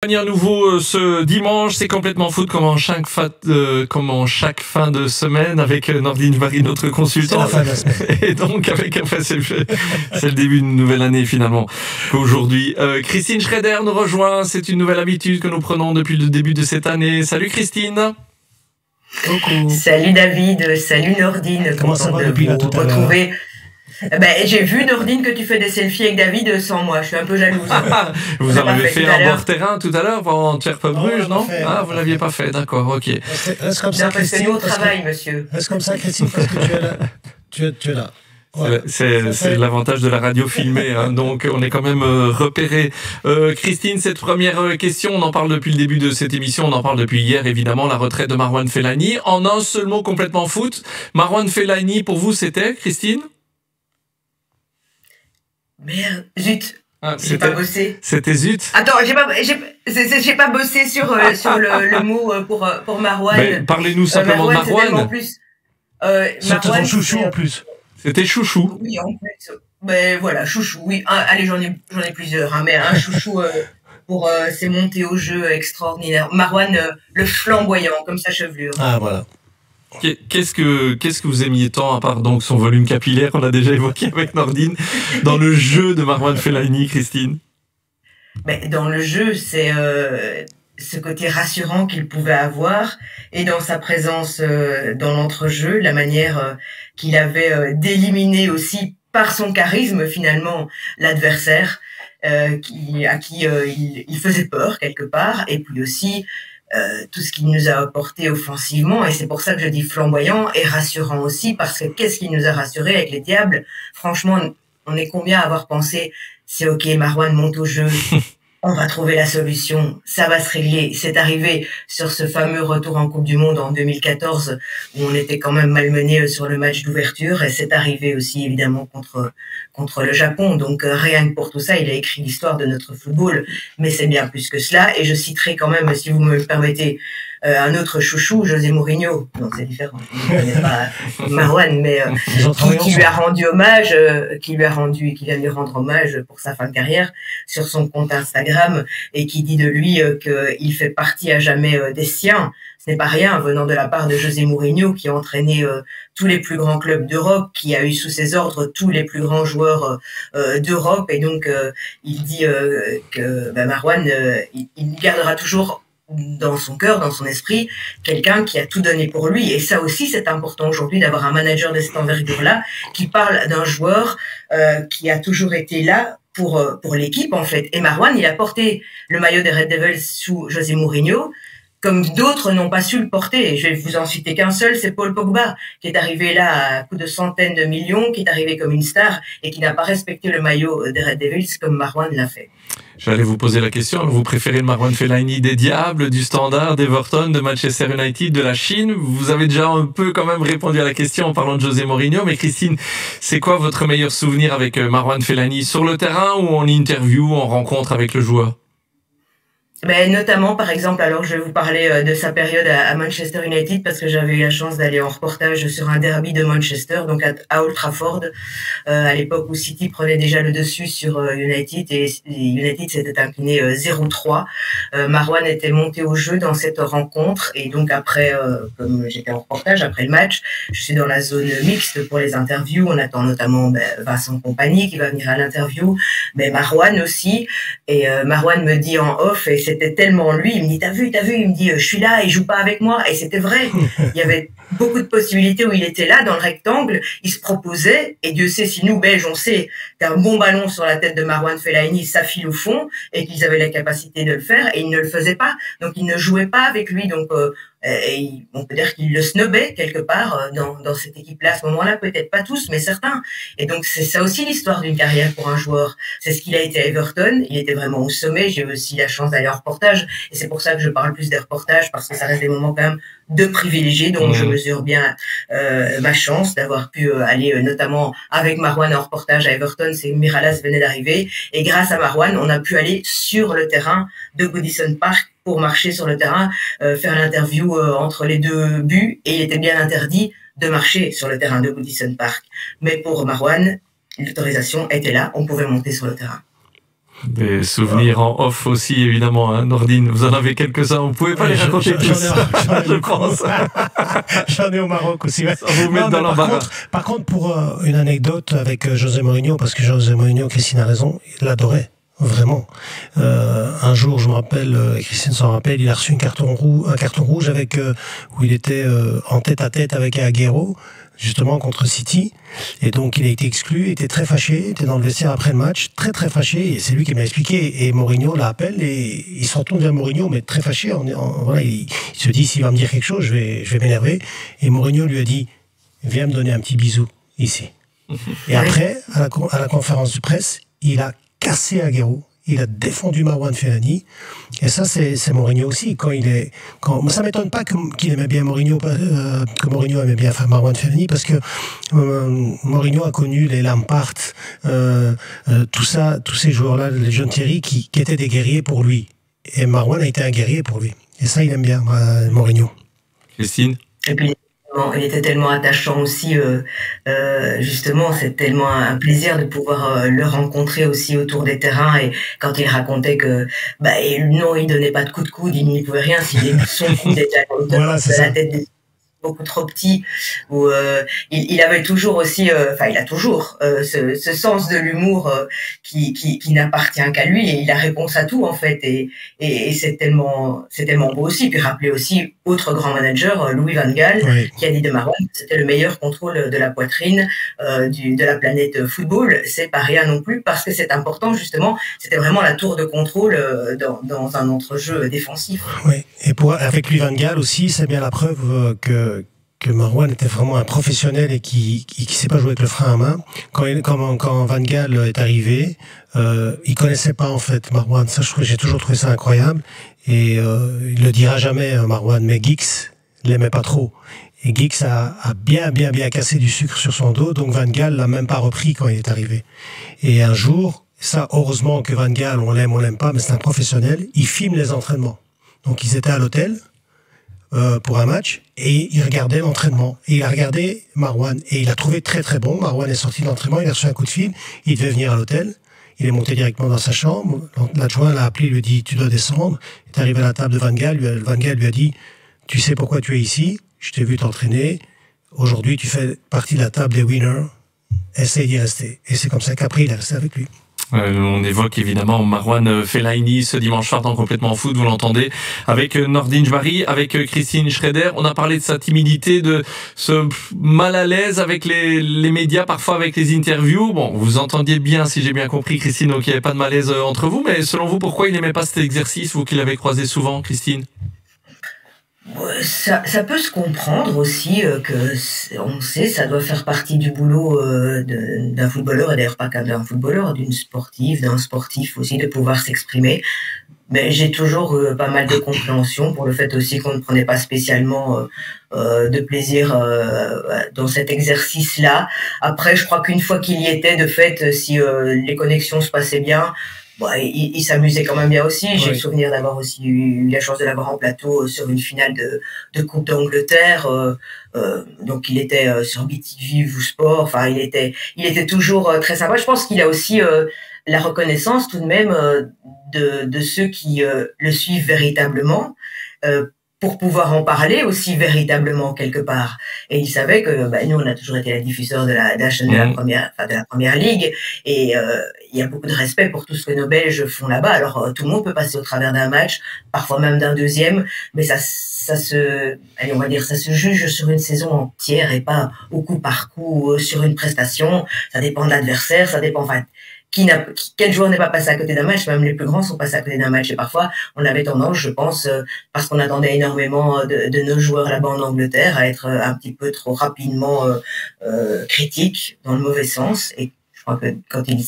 À nouveau ce dimanche, c'est complètement foot comme en chaque fin de semaine avec Nordine Marie, notre consultant. C'est la fin de la semaine. Et donc c'est le début d'une nouvelle année finalement. Aujourd'hui, Christine Schrader nous rejoint. C'est une nouvelle habitude que nous prenons depuis le début de cette année. Salut Christine. Coucou. Salut David, salut Nordine. Comment ça va depuis là tout à l'heure? J'ai vu Nordine que tu fais des selfies avec David sans moi, je suis un peu jalouse. Vous en avez fait un bord terrain tout à l'heure pour Antwerp-Bruges, non? Ah, vous l'aviez pas fait, d'accord, ok. Reste comme ça, Christine. C'est au travail, monsieur. Reste comme ça, Christine, parce que tu es là. Tu es là. Voilà. C'est l'avantage de la radio filmée, hein. Donc on est quand même repéré. Christine, cette première question, on en parle depuis le début de cette émission, on en parle depuis hier évidemment, la retraite de Marouane Fellaini. En un seul mot complètement foot, Marouane Fellaini pour vous c'était, Christine? Merde, zut. J'ai pas bossé. C'était zut. Attends, j'ai pas bossé sur le mot pour Marouane. Parlez-nous simplement de Marouane. C'était ton chouchou en plus. C'était chouchou. Oui, en plus. Ben voilà, chouchou. Oui, allez, j'en ai plusieurs, hein, mais un chouchou pour ses montées au jeu extraordinaires. Marouane, le flamboyant, comme sa chevelure. Ah voilà. Qu'est-ce que vous aimiez tant, à part donc son volume capillaire, qu'on a déjà évoqué avec Nordine, dans le jeu de Marouane Fellaini, Christine? Dans le jeu, c'est ce côté rassurant qu'il pouvait avoir, et dans sa présence dans l'entrejeu, la manière qu'il avait d'éliminer aussi par son charisme finalement l'adversaire, à qui il faisait peur quelque part, et puis aussi tout ce qu'il nous a apporté offensivement, et c'est pour ça que je dis flamboyant et rassurant aussi, parce que qu'est-ce qui nous a rassurés avec les Diables? Franchement, on est combien à avoir pensé, c'est ok, Marouane monte au jeu, on va trouver la solution, ça va se régler. C'est arrivé sur ce fameux retour en Coupe du Monde en 2014, où on était quand même malmené sur le match d'ouverture, et c'est arrivé aussi évidemment contre le Japon. Donc rien que pour tout ça, il a écrit l'histoire de notre football, mais c'est bien plus que cela. Et je citerai quand même, si vous me le permettez, un autre chouchou, José Mourinho. Donc c'est différent, je ne connais pas Marouane, mais qui lui a rendu hommage, qui vient de lui rendre hommage pour sa fin de carrière sur son compte Instagram, et qui dit de lui qu'il fait partie à jamais des siens. Ce n'est pas rien venant de la part de José Mourinho, qui a entraîné tous les plus grands clubs d'Europe, qui a eu sous ses ordres tous les plus grands joueurs d'Europe, et donc il dit que Marouane, il gardera toujours dans son cœur, dans son esprit, quelqu'un qui a tout donné pour lui. Et ça aussi, c'est important aujourd'hui d'avoir un manager de cette envergure-là qui parle d'un joueur qui a toujours été là pour l'équipe, en fait. Et Marouane, il a porté le maillot des Red Devils sous José Mourinho, comme d'autres n'ont pas su le porter. Et je vais vous en citer qu'un seul, c'est Paul Pogba, qui est arrivé là à coup de centaines de millions, qui est arrivé comme une star et qui n'a pas respecté le maillot des Red Devils comme Marouane l'a fait. J'allais vous poser la question, vous préférez le Marouane Fellaini des Diables, du Standard, d'Everton, de Manchester United, de la Chine? Vous avez déjà un peu quand même répondu à la question en parlant de José Mourinho, mais Christine, c'est quoi votre meilleur souvenir avec Marouane Fellaini? Sur le terrain ou en interview, en rencontre avec le joueur? Notamment, par exemple, alors je vais vous parler de sa période à Manchester United, parce que j'avais eu la chance d'aller en reportage sur un derby de Manchester, donc à Old Trafford, à l'époque où City prenait déjà le dessus sur United, et United s'était incliné 0-3. Marouane était monté au jeu dans cette rencontre, et donc après, comme j'étais en reportage, après le match, je suis dans la zone mixte pour les interviews. On attend notamment Vincent Kompany qui va venir à l'interview, mais Marouane aussi, et Marouane me dit en off, et c'était tellement lui, il me dit t'as vu, il me dit je suis là, il joue pas avec moi, et c'était vrai. Il y avait beaucoup de possibilités où il était là dans le rectangle, il se proposait, et Dieu sait si nous Belges on sait qu'un bon ballon sur la tête de Marouane Fellaini ça file au fond, et qu'ils avaient la capacité de le faire, et ils ne le faisaient pas, donc ils ne jouaient pas avec lui. Donc et on peut dire qu'il le snobait quelque part dans cette équipe-là à ce moment-là, peut-être pas tous, mais certains. Et donc c'est ça aussi l'histoire d'une carrière pour un joueur. C'est ce qu'il a été à Everton, il était vraiment au sommet. J'ai eu aussi la chance d'aller en reportage, et c'est pour ça que je parle plus des reportages, parce que ça reste des moments quand même de privilégiés, donc je mesure bien ma chance d'avoir pu aller notamment avec Marouane en reportage à Everton. C'est Miralas venait d'arriver, et grâce à Marouane, on a pu aller sur le terrain de Goodison Park pour marcher sur le terrain, faire l'interview entre les deux buts, et il était bien interdit de marcher sur le terrain de Goodison Park. Mais pour Marouane, l'autorisation était là, on pouvait monter sur le terrain. Des souvenirs en off aussi, évidemment, hein, Nordine. Vous en avez quelques-uns, vous pouvez pas les raconter tous, je pense. J'en ai au Maroc aussi. Ouais. Ça vous met dans l'embarras. Par contre, pour une anecdote avec José Mourinho, parce que José Mourinho, Christine a raison, il l'adorait. Vraiment. Un jour, je me rappelle, Christine s'en rappelle, il a reçu un carton rouge avec où il était en tête-à-tête avec Agüero, justement contre City, et donc il a été exclu, il était très fâché, il était dans le vestiaire après le match, très très fâché, et c'est lui qui m'a expliqué, et Mourinho l'appelle, et il se retourne vers Mourinho, mais très fâché, voilà, il se dit, s'il va me dire quelque chose, je vais m'énerver, et Mourinho lui a dit, viens me donner un petit bisou, ici. Et après, à la conférence de presse, il a cassé Agüero, il a défendu Marouane Fellaini, et ça c'est Mourinho aussi. Ça m'étonne pas qu'il aimait bien Mourinho, que Mourinho aimait bien Marouane Fellaini, parce que Mourinho a connu les Lampard, tous ces joueurs-là, les jeunes Thierry, qui étaient des guerriers pour lui, et Marouane a été un guerrier pour lui, et ça il aime bien Mourinho. Christine. Et puis il était tellement attachant aussi, justement, c'est tellement un plaisir de pouvoir le rencontrer aussi autour des terrains, et quand il racontait que non, il donnait pas de coup de coude, il n'y pouvait rien, son coude était à la hauteur de la tête beaucoup trop petit, où il avait toujours aussi, il a toujours ce sens de l'humour qui n'appartient qu'à lui, et il a réponse à tout en fait, et c'est tellement beau aussi. Puis rappeler aussi autre grand manager, Louis van Gaal, oui, qui a dit de Marouane que c'était le meilleur contrôle de la poitrine de la planète football. C'est pas rien non plus, parce que c'est important justement. C'était vraiment la tour de contrôle dans un entrejeu défensif. Oui, et avec Louis van Gaal aussi, c'est bien la preuve que Marouane était vraiment un professionnel et qui sait pas jouer avec le frein à main. Quand Van Gaal est arrivé, il connaissait pas en fait Marouane. Ça, j'ai toujours trouvé ça incroyable. Et il le dira jamais Marouane, mais Giggs l'aimait pas trop. Et Giggs a bien cassé du sucre sur son dos. Donc Van Gaal l'a même pas repris quand il est arrivé. Et un jour, ça, heureusement que Van Gaal, on l'aime pas, mais c'est un professionnel. Il filme les entraînements. Donc ils étaient à l'hôtel pour un match, et il regardait l'entraînement. Et il a regardé Marouane, et il a trouvé très très bon. Marouane est sorti de l'entraînement, il a reçu un coup de fil, il devait venir à l'hôtel. Il est monté directement dans sa chambre. L'adjoint l'a appelé, lui a dit, tu dois descendre. Il est arrivé à la table de Van Gaal. Van Gaal lui a dit, tu sais pourquoi tu es ici? Je t'ai vu t'entraîner. Aujourd'hui, tu fais partie de la table des winners. Essaye d'y rester. Et c'est comme ça qu'après, il est resté avec lui. On évoque évidemment Marouane Fellaini ce dimanche soir dans Complètement Foot, vous l'entendez, avec Nordine Jbari, avec Christine Schrader. On a parlé de sa timidité, de ce mal à l'aise avec les médias, parfois avec les interviews. Bon, vous entendiez bien, si j'ai bien compris, Christine, donc il n'y avait pas de malaise entre vous, mais selon vous, pourquoi il n'aimait pas cet exercice, vous qui l'avez croisé souvent, Christine? Ça peut se comprendre aussi, on sait, ça doit faire partie du boulot d'un footballeur, et d'ailleurs pas qu'un d'un footballeur, d'un sportif aussi, de pouvoir s'exprimer. Mais j'ai toujours pas mal de compréhension pour le fait aussi qu'on ne prenait pas spécialement de plaisir dans cet exercice-là. Après, je crois qu'une fois qu'il y était, de fait, si les connexions se passaient bien, il s'amusait quand même bien aussi. J'ai le souvenir d'avoir aussi eu la chance de l'avoir en plateau sur une finale de Coupe d'Angleterre. Donc il était sur BTV ou Sport. Enfin, il était toujours très sympa. Je pense qu'il a aussi la reconnaissance tout de même de ceux qui le suivent véritablement. Pour pouvoir en parler aussi véritablement quelque part. Et il savait que nous, on a toujours été la diffuseur de la chaîne de la première ligue, et il y a beaucoup de respect pour tout ce que nos Belges font là-bas. Alors tout le monde peut passer au travers d'un match, parfois même d'un deuxième, mais ça se juge sur une saison entière et pas au coup par coup sur une prestation. Ça dépend de l'adversaire, ça dépend. Enfin, quel joueur n'est pas passé à côté d'un match? Même les plus grands sont passés à côté d'un match, et parfois on avait tendance, je pense, parce qu'on attendait énormément de nos joueurs là-bas en Angleterre, à être un petit peu trop rapidement critiques dans le mauvais sens. Et je crois que quand il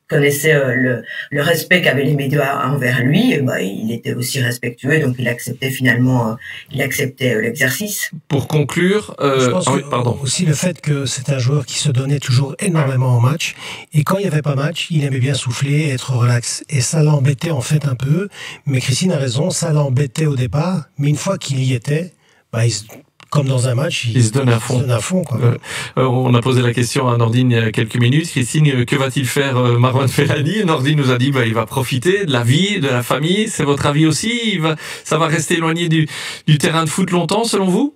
connaissait le respect qu'avaient les médias envers lui, il était aussi respectueux, donc il acceptait l'exercice. Pour conclure, je pense aussi le fait que c'est un joueur qui se donnait toujours énormément en match, et quand il n'y avait pas match, il aimait bien souffler, être relax, et ça l'embêtait en fait un peu. Mais Christine a raison, ça l'embêtait au départ, mais une fois qu'il y était, comme dans un match, il se donne à fond. Quoi. On a posé la question à Nordine il y a quelques minutes. Christine, que va-t-il faire Marouane Fellaini? Nordine nous a dit il va profiter de la vie, de la famille. C'est votre avis aussi? Ça va rester éloigné du terrain de foot longtemps, selon vous?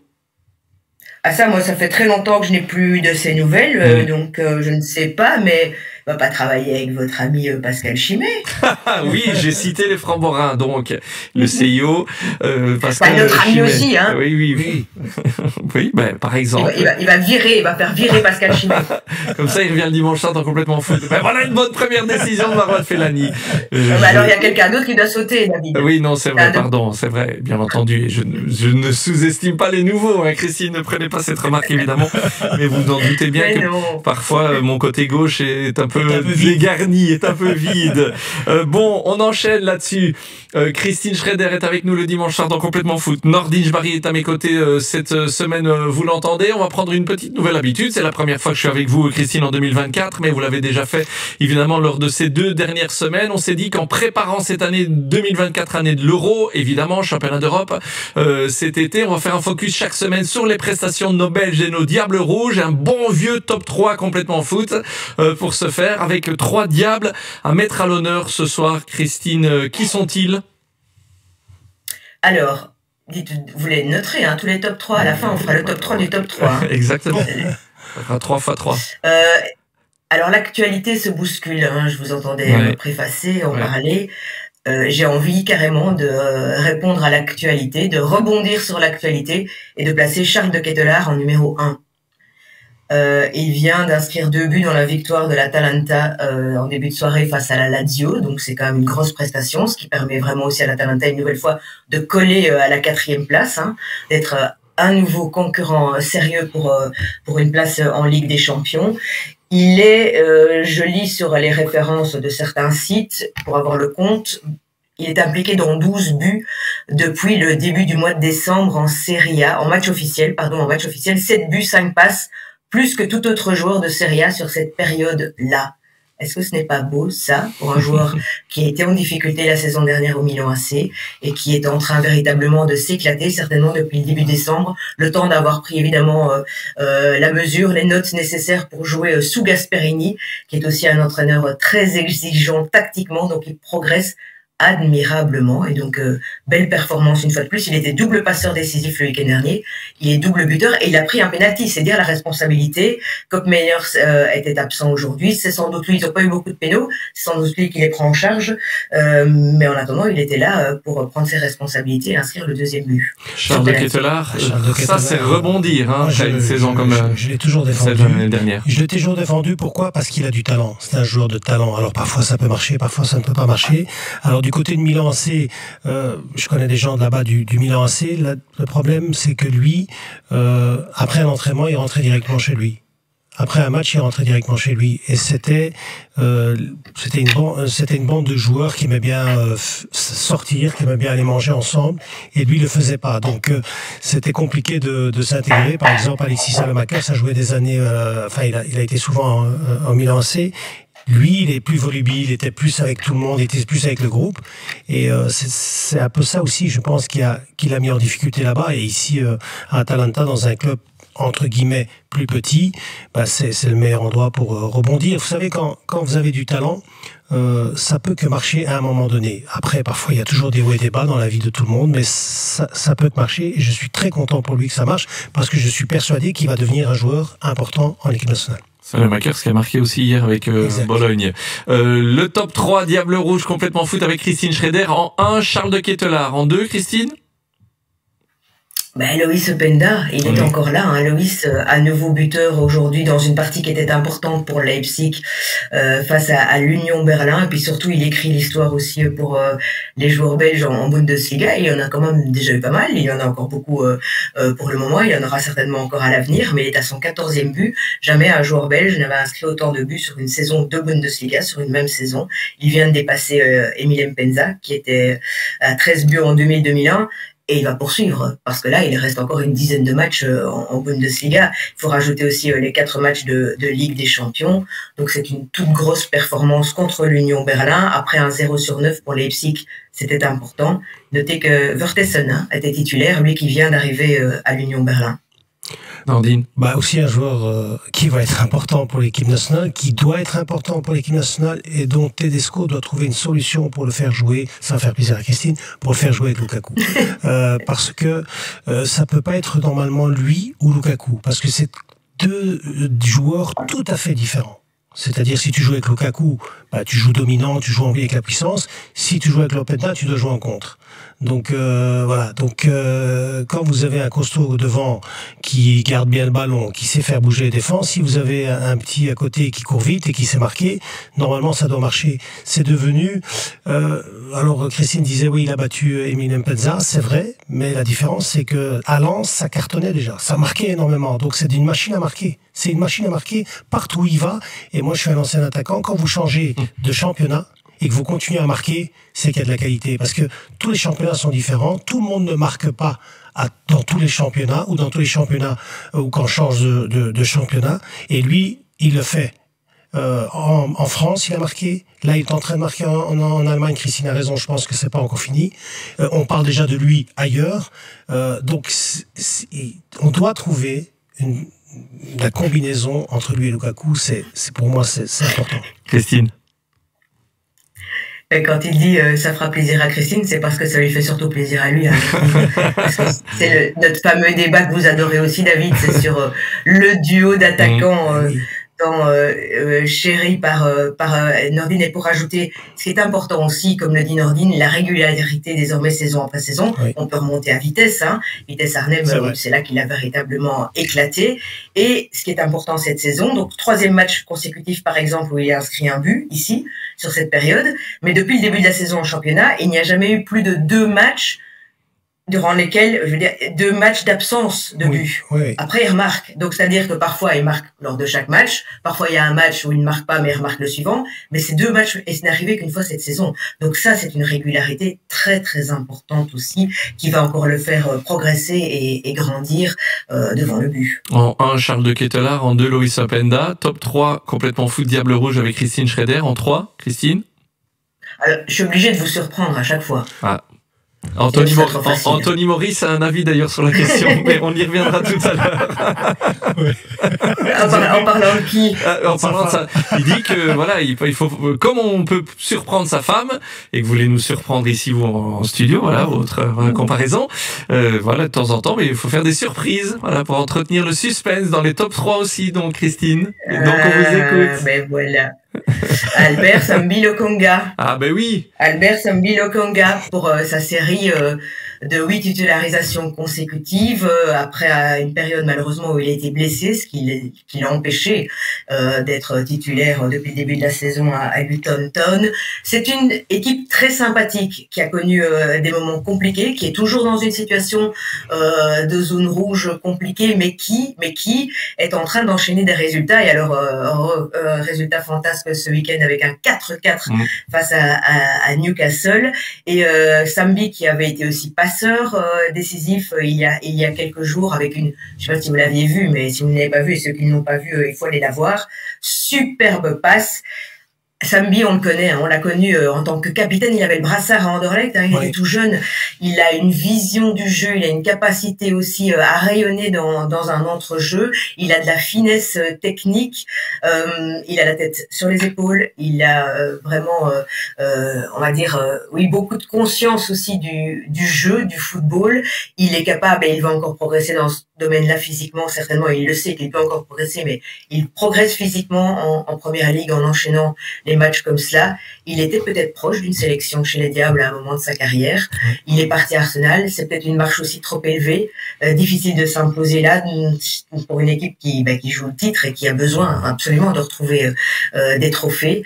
Ah ça, moi, ça fait très longtemps que je n'ai plus de ces nouvelles, donc je ne sais pas, mais il va pas travailler avec votre ami Pascal Chimay. Oui, j'ai cité les Francs-Borins, donc le CIO, Pascal notre ami Chimay. aussi, hein. Oui. Oui, ben, par exemple. Il va faire virer Pascal Chimay. Comme ça, il revient le dimanche soir dans Complètement Foot. Ben voilà une bonne première décision de Marouane Fellaini. Alors, il y a quelqu'un d'autre qui doit sauter, David. Oui, non, c'est vrai, pardon, c'est vrai, bien entendu. Je ne sous-estime pas les nouveaux, hein, Christine, ne prenez pas cette remarque, évidemment. Mais vous en doutez bien que parfois, mon côté gauche est un peu dégarni, est un peu vide. Bon, on enchaîne là-dessus. Christine Schrader est avec nous le dimanche soir dans Complètement Foot. Nordine Jbari est à mes côtés cette semaine, vous l'entendez. On va prendre une petite nouvelle habitude. C'est la première fois que je suis avec vous, Christine, en 2024, mais vous l'avez déjà fait, évidemment, lors de ces 2 dernières semaines. On s'est dit qu'en préparant cette année 2024, année de l'Euro, évidemment, championnat d'Europe, cet été, on va faire un focus chaque semaine sur les prestations de nos Belges et nos Diables Rouges. Un bon vieux top 3 Complètement Foot pour ce faire, avec 3 diables à mettre à l'honneur ce soir. Christine, qui sont-ils? Alors, vous les noterez, hein, tous les top 3. À la fin, on fera le top 3 du top 3. Hein. Exactement. Ça fera 3 x 3. Alors, l'actualité se bouscule. Hein, je vous entendais préfacer, en parler. J'ai envie carrément de répondre à l'actualité, de rebondir sur l'actualité et de placer Charles de Ketelaere en numéro 1. Il vient d'inscrire 2 buts dans la victoire de l'Atalanta en début de soirée face à la Lazio, donc c'est quand même une grosse prestation, ce qui permet vraiment aussi à l'Atalanta une nouvelle fois de coller à la 4e place, hein, d'être un nouveau concurrent sérieux pour une place en Ligue des Champions. Il est, je lis sur les références de certains sites pour avoir le compte, il est impliqué dans 12 buts depuis le début du mois de décembre en Serie A, en match officiel, 7 buts, 5 passes, plus que tout autre joueur de Serie A sur cette période-là. Est-ce que ce n'est pas beau, ça, pour un joueur qui a été en difficulté la saison dernière au Milan AC et qui est en train véritablement de s'éclater, certainement depuis le début décembre, le temps d'avoir pris évidemment la mesure, les notes nécessaires pour jouer sous Gasperini, qui est aussi un entraîneur très exigeant tactiquement, donc il progresse admirablement et donc belle performance une fois de plus. Il était double passeur décisif le week-end dernier, il est double buteur et il a pris un penalty, c'est dire la responsabilité. Koopmeiners était absent aujourd'hui, c'est sans doute lui, ils n'ont pas eu beaucoup de pénaux, c'est sans doute lui qui les prend en charge, mais en attendant il était là pour prendre ses responsabilités et inscrire le 2e but. Charles de Ketelaere, ça c'est rebondir, hein, une saison comme je l'ai toujours défendu. L'année dernière. Je l'ai toujours défendu, pourquoi? Parce qu'il a du talent, c'est un joueur de talent, alors parfois ça peut marcher, parfois ça ne peut pas marcher. Alors du côté de Milan AC, je connais des gens de là-bas du Milan AC. Le problème, c'est que lui, après un entraînement, il rentrait directement chez lui. Après un match, il rentrait directement chez lui. Et c'était une bande de joueurs qui aimaient bien sortir, qui aimaient bien aller manger ensemble. Et lui, il le faisait pas. Donc, c'était compliqué de s'intégrer. Par exemple, Alexis Salamakas a joué des années. Il a été souvent en Milan AC. Lui, il est plus volubile, il était plus avec tout le monde, il était plus avec le groupe. Et c'est un peu ça aussi, je pense, qu'il a mis en difficulté là-bas. Et ici, à Atalanta, dans un club, entre guillemets, plus petit, c'est le meilleur endroit pour rebondir. Vous savez, quand vous avez du talent, ça peut que marcher à un moment donné. Après, parfois, il y a toujours des hauts et des bas dans la vie de tout le monde, mais ça peut que marcher. Et je suis très content pour lui que ça marche, parce que je suis persuadé qu'il va devenir un joueur important en équipe nationale. Salamakas qui a marqué aussi hier avec Bologne. Le top 3 Diable Rouge Complètement Foot avec Christine Schrader en 1, Charles de Ketelaere en 2, Christine? Loïs Openda, il est encore là. Hein. Loïs, à nouveau buteur aujourd'hui dans une partie qui était importante pour Leipzig face à l'Union Berlin. Et puis surtout, il écrit l'histoire aussi pour les joueurs belges en Bundesliga. Il y en a quand même déjà eu pas mal. Il y en a encore beaucoup pour le moment. Il y en aura certainement encore à l'avenir. Mais il est à son 14e but. Jamais un joueur belge n'avait inscrit autant de buts sur une saison de Bundesliga, sur une même saison. Il vient de dépasser Emile Mpenza, qui était à 13 buts en 2000-2001. Et il va poursuivre, parce que là, il reste encore une dizaine de matchs en Bundesliga. Il faut rajouter aussi les 4 matchs de Ligue des Champions. Donc, c'est une toute grosse performance contre l'Union Berlin. Après un 0/9 pour Leipzig, c'était important. Notez que Vertessen était titulaire, lui qui vient d'arriver à l'Union Berlin. Nordine. Aussi un joueur qui va être important pour l'équipe nationale, qui doit être important pour l'équipe nationale et dont Tedesco doit trouver une solution pour le faire jouer, ça va faire plaisir à Christine, pour le faire jouer avec Lukaku. Parce que ça peut pas être normalement lui ou Lukaku, parce que c'est deux joueurs tout à fait différents. C'est-à-dire, si tu joues avec Lukaku, tu joues dominant, tu joues en vie avec la puissance. Si tu joues avec Lopeta, tu dois jouer en contre. Donc voilà. Donc quand vous avez un costaud devant qui garde bien le ballon, qui sait faire bouger les défenses, si vous avez un petit à côté qui court vite et qui sait marquer, normalement ça doit marcher. C'est devenu. Alors Christine disait oui, il a battu Emile Mpenza, c'est vrai, mais la différence c'est que à Lens ça cartonnait déjà, ça marquait énormément. Donc c'est une machine à marquer. C'est une machine à marquer partout où il va. Et moi je suis un ancien attaquant. Quand vous changez de championnat et que vous continuez à marquer, c'est qu'il y a de la qualité. Parce que tous les championnats sont différents. Tout le monde ne marque pas dans tous les championnats ou dans tous les championnats ou quand on change de championnat. Et lui, il le fait. En France, il a marqué. Là, il est en train de marquer en Allemagne. Christine a raison, je pense que c'est pas encore fini. On parle déjà de lui ailleurs. Donc, on doit trouver la combinaison entre lui et Lukaku. Pour moi, c'est important. Christine. Quand il dit ça fera plaisir à Christine, c'est parce que ça lui fait surtout plaisir à lui. Hein. Parce que c'est notre fameux débat que vous adorez aussi, David, c'est sur le duo d'attaquants chéri par Nordine. Et pour ajouter, ce qui est important aussi, comme le dit Nordine, la régularité désormais saison après saison. Oui. On peut remonter à Vitesse, Vitesse Arnhem, c'est là qu'il a véritablement éclaté. Et ce qui est important cette saison, donc 3e match consécutif par exemple où il a inscrit un but ici sur cette période, mais depuis le début de la saison en championnat, il n'y a jamais eu plus de 2 matchs durant lesquels, 2 matchs d'absence de but. Oui. Après, il remarque. Donc, c'est-à-dire que parfois, il marque lors de chaque match. Parfois, il y a un match où il ne marque pas, mais il remarque le suivant. Mais c'est 2 matchs, et ce n'est arrivé qu'une fois cette saison. Donc ça, c'est une régularité très, très importante aussi, qui va encore le faire progresser et grandir devant le but. En 1, Charles de Ketelaar. En 2, Loïs Openda. Top 3, complètement fou de Diable Rouge avec Christine Schrader. En 3, Christine? Alors, je suis obligée de vous surprendre à chaque fois. Ah. Anthony Maurice a un avis d'ailleurs sur la question, mais on y reviendra tout à l'heure. Oui. En parlant de qui? En parlant de ça, il dit que voilà, il faut, comme on peut surprendre sa femme et que vous voulez nous surprendre ici vous en studio, voilà votre comparaison, voilà de temps en temps, mais il faut faire des surprises, voilà pour entretenir le suspense dans les top 3 aussi, donc Christine. Et donc on vous écoute. Mais voilà. Albert Sambi Lokonga. Ah ben oui. Albert Sambi Lokonga pour sa série de 8 titularisations consécutives après une période malheureusement où il a été blessé, ce qui l'a empêché d'être titulaire depuis le début de la saison à Luton Town. C'est une équipe très sympathique qui a connu des moments compliqués, qui est toujours dans une situation de zone rouge compliquée, mais qui est en train d'enchaîner des résultats. Et alors résultat fantasque ce week-end avec un 4-4 face à Newcastle. Et Sambi qui avait été aussi passeur décisif il y a quelques jours avec je sais pas si vous l'aviez vu, mais si vous ne l'avez pas vu et ceux qui ne l'ont pas vu, il faut aller la voir. Superbe passe. Sambi, on le connaît, on l'a connu en tant que capitaine, il avait le brassard à Anderlecht, il était tout jeune, il a une vision du jeu, il a une capacité aussi à rayonner dans un entre-jeu, il a de la finesse technique, il a la tête sur les épaules, il a vraiment, on va dire, beaucoup de conscience aussi du jeu, du football, il est capable, et il va encore progresser dans ce domaine-là physiquement, certainement, il le sait qu'il peut encore progresser, mais il progresse physiquement en première ligue en enchaînant les matchs comme cela. Il était peut-être proche d'une sélection chez les Diables à un moment de sa carrière. Il est parti à Arsenal. C'est peut-être une marche aussi trop élevée. Difficile de s'imposer là pour une équipe qui joue le titre et qui a besoin absolument de retrouver des trophées.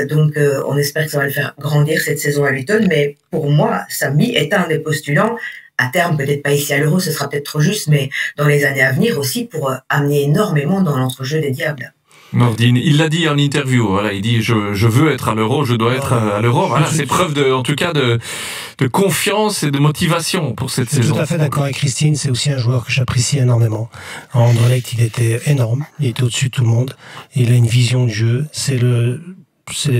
Donc, on espère que ça va le faire grandir cette saison à Luton. Mais pour moi, Sambi est un des postulants à terme, peut-être pas ici à l'Euro, ce sera peut-être trop juste, mais dans les années à venir aussi pour amener énormément dans l'entrejeu des Diables. Nordine, il l'a dit en interview, voilà, il dit je veux être à l'Euro, je dois être à l'Euro, voilà, c'est preuve en tout cas de confiance et de motivation pour cette saison. Tout à fait d'accord avec Christine, c'est aussi un joueur que j'apprécie énormément. En Anderlecht, il était énorme, il était au-dessus de tout le monde, il a une vision du jeu, c'est le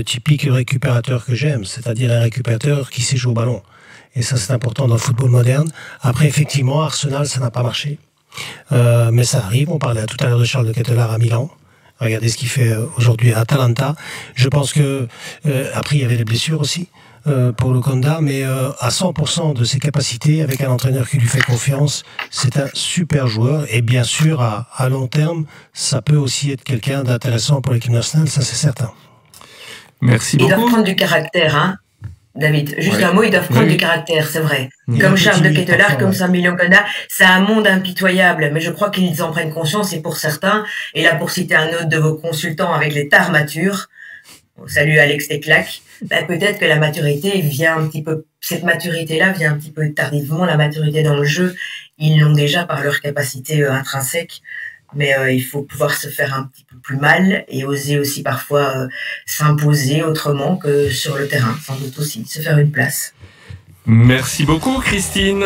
typique récupérateur que j'aime, c'est-à-dire un récupérateur qui sait jouer au ballon. Et ça, c'est important dans le football moderne. Après, effectivement, Arsenal, ça n'a pas marché. Mais ça arrive. On parlait tout à l'heure de Charles de Ketelaere à Milan. Regardez ce qu'il fait aujourd'hui à Atalanta. Je pense que après il y avait des blessures aussi pour Lokonda, mais à 100% de ses capacités, avec un entraîneur qui lui fait confiance, c'est un super joueur. Et bien sûr, à long terme, ça peut aussi être quelqu'un d'intéressant pour l'équipe nationale, ça c'est certain. Merci beaucoup. Ils doivent prendre du caractère, hein, David. Juste un mot, ils doivent prendre du caractère, c'est vrai. Comme Charles de Ketelaere, comme Sami Lokonda, c'est un monde impitoyable, mais je crois qu'ils en prennent conscience, et pour certains, et là pour citer un autre de vos consultants avec les tares matures, salut Alex Teclac, peut-être que la maturité vient un petit peu, cette maturité-là vient un petit peu tardivement, la maturité dans le jeu, ils l'ont déjà par leur capacité intrinsèque, mais il faut pouvoir se faire un petit peu plus mal et oser aussi parfois s'imposer autrement que sur le terrain, sans doute aussi, se faire une place. Merci beaucoup Christine.